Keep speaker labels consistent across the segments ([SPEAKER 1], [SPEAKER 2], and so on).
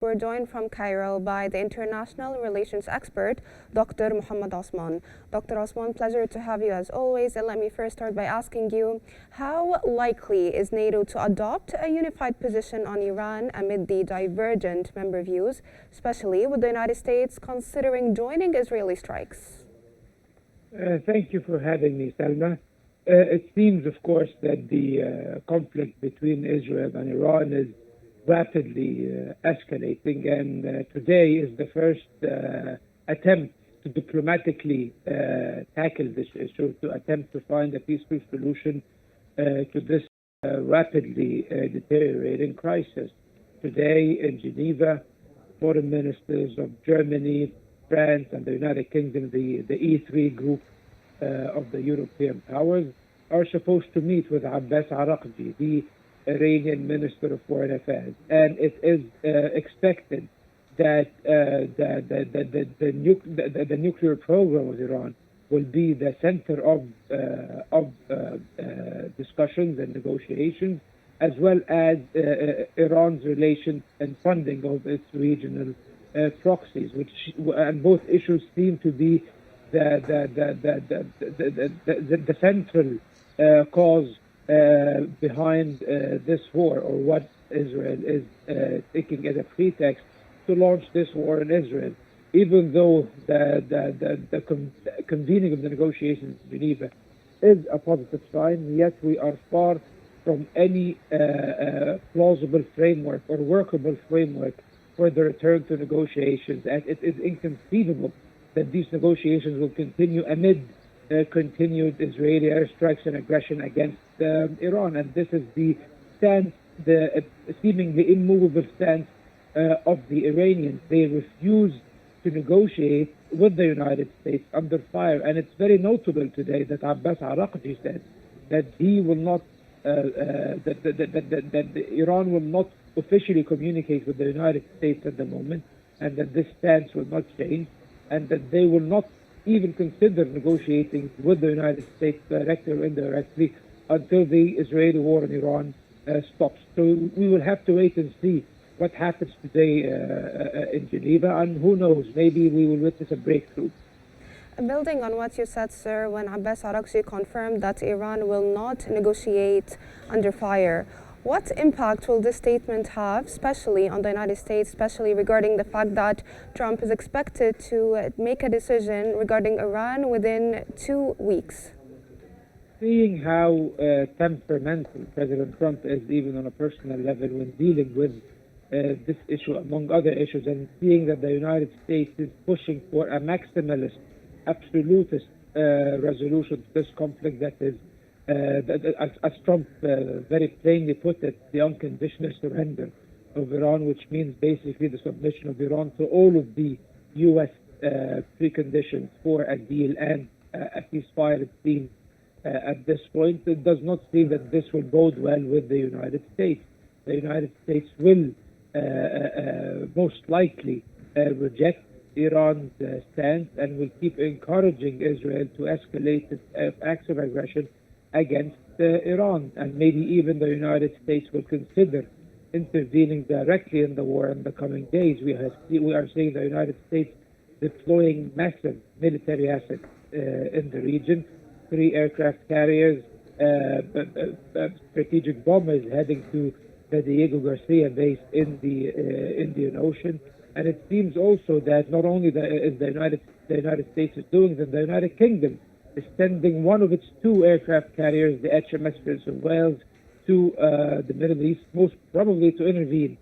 [SPEAKER 1] We're joined from Cairo by the international relations expert, Dr. Mohamed Osman. Dr. Osman, pleasure to have you as always. And let me first start by asking you, how likely is NATO to adopt a unified position on Iran amid the divergent member views, especially with the United States considering joining Israeli strikes?
[SPEAKER 2] Thank you for having me, Salma. It seems, of course, that the conflict between Israel and Iran is rapidly escalating, and today is the first attempt to diplomatically tackle this issue, to attempt to find a peaceful solution to this rapidly deteriorating crisis. Today in Geneva, foreign ministers of Germany, France, and the United Kingdom, the E3 group of the European powers, are supposed to meet with Abbas Araqji, the Iranian Minister of Foreign Affairs, and it is expected that the nuclear program of Iran will be the center of discussions and negotiations, as well as Iran's relations and funding of its regional proxies, and both issues seem to be the central cause behind this war, or what Israel is taking as a pretext to launch this war in Israel. Even though the convening of the negotiations in Geneva is a positive sign, yet we are far from any plausible framework or workable framework for the return to negotiations, and it is inconceivable that these negotiations will continue amid continued Israeli airstrikes and aggression against Iran. And this is the stance, the seemingly immovable stance of the Iranians. They refuse to negotiate with the United States under fire. And it's very notable today that Abbas Araqji said that he will not, that Iran will not officially communicate with the United States at the moment, and that this stance will not change, and that they will not even consider negotiating with the United States directly or indirectly until the Israeli war in Iran stops. So we will have to wait and see what happens today in Geneva, and who knows, maybe we will witness a breakthrough.
[SPEAKER 1] Building on what you said, sir, when Abbas Araghchi confirmed that Iran will not negotiate under fire, what impact will this statement have, especially on the United States, especially regarding the fact that Trump is expected to make a decision regarding Iran within 2 weeks?
[SPEAKER 2] Seeing how temperamental President Trump is, even on a personal level, when dealing with this issue, among other issues, and seeing that the United States is pushing for a maximalist, absolutist resolution to this conflict that is, as Trump very plainly put it, the unconditional surrender of Iran, which means basically the submission of Iran to all of the U.S. preconditions for a deal and a ceasefire, it seems, at this point. It does not seem that this will bode well with the United States. The United States will most likely reject Iran's stance and will keep encouraging Israel to escalate its acts of aggression against Iran, and maybe even the United States will consider intervening directly in the war in the coming days. We are seeing the United States deploying massive military assets in the region, 3 aircraft carriers, strategic bombers heading to the Diego Garcia base in the Indian Ocean. And it seems also that not only the United States is doing this, the United Kingdom is sending one of its 2 aircraft carriers, the HMS Prince of Wales, to the Middle East, most probably to intervene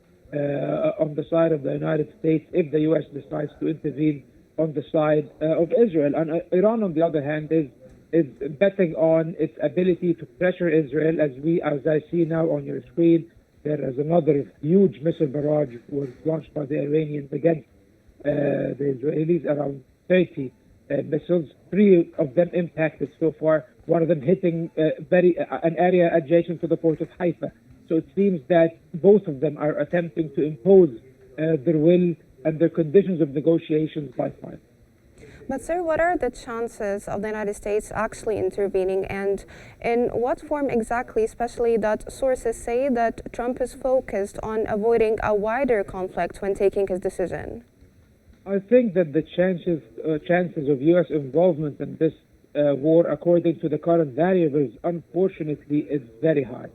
[SPEAKER 2] on the side of the United States if the U.S. decides to intervene on the side of Israel. And Iran, on the other hand, is betting on its ability to pressure Israel, as I see now on your screen. There is another huge missile barrage was launched by the Iranians against the Israelis, around 30 missiles, 3 of them impacted so far, one of them hitting an area adjacent to the port of Haifa. So it seems that both of them are attempting to impose their will and their conditions of negotiations by fire.
[SPEAKER 1] But, sir, what are the chances of the United States actually intervening, and in what form exactly, especially that sources say that Trump is focused on avoiding a wider conflict when taking his decision?
[SPEAKER 2] I think that the chances of U.S. involvement in this war, according to the current variables, unfortunately, is very high.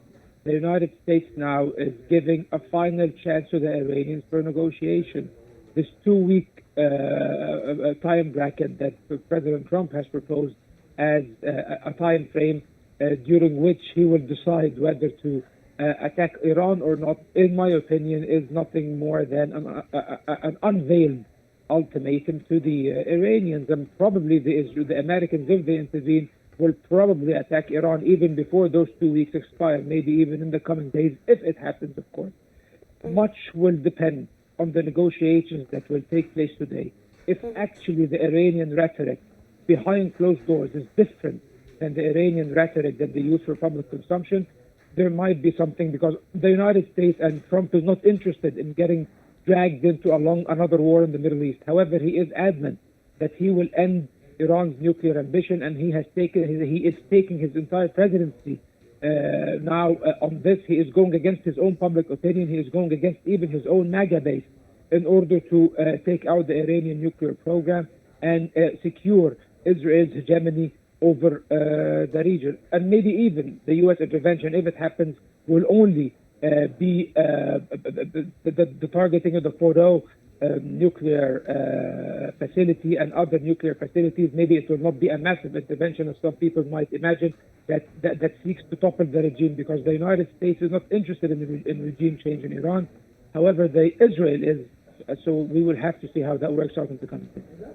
[SPEAKER 2] The United States now is giving a final chance to the Iranians for negotiation. This 2 week time bracket that President Trump has proposed as a time frame during which he will decide whether to attack Iran or not, in my opinion, is nothing more than an unveiled ultimatum to the Iranians, and probably the Americans, if they intervene, will probably attack Iran even before those 2 weeks expire, maybe even in the coming days, if it happens, of course. Much will depend on the negotiations that will take place today. If actually the Iranian rhetoric behind closed doors is different than the Iranian rhetoric that they use for public consumption, there might be something, because the United States and Trump is not interested in getting dragged into another war in the Middle East. However, he is adamant that he will end Iran's nuclear ambition, and he is taking his entire presidency now on this. He is going against his own public opinion. He is going against even his own MAGA base in order to take out the Iranian nuclear program and secure Israel's hegemony over the region. And maybe even the U.S. intervention, if it happens, will only be the targeting of the Fordo nuclear facility and other nuclear facilities. Maybe it will not be a massive intervention, as some people might imagine, that seeks to topple the regime, because the United States is not interested in regime change in Iran. However, Israel is. So we will have to see how that works out in the coming days.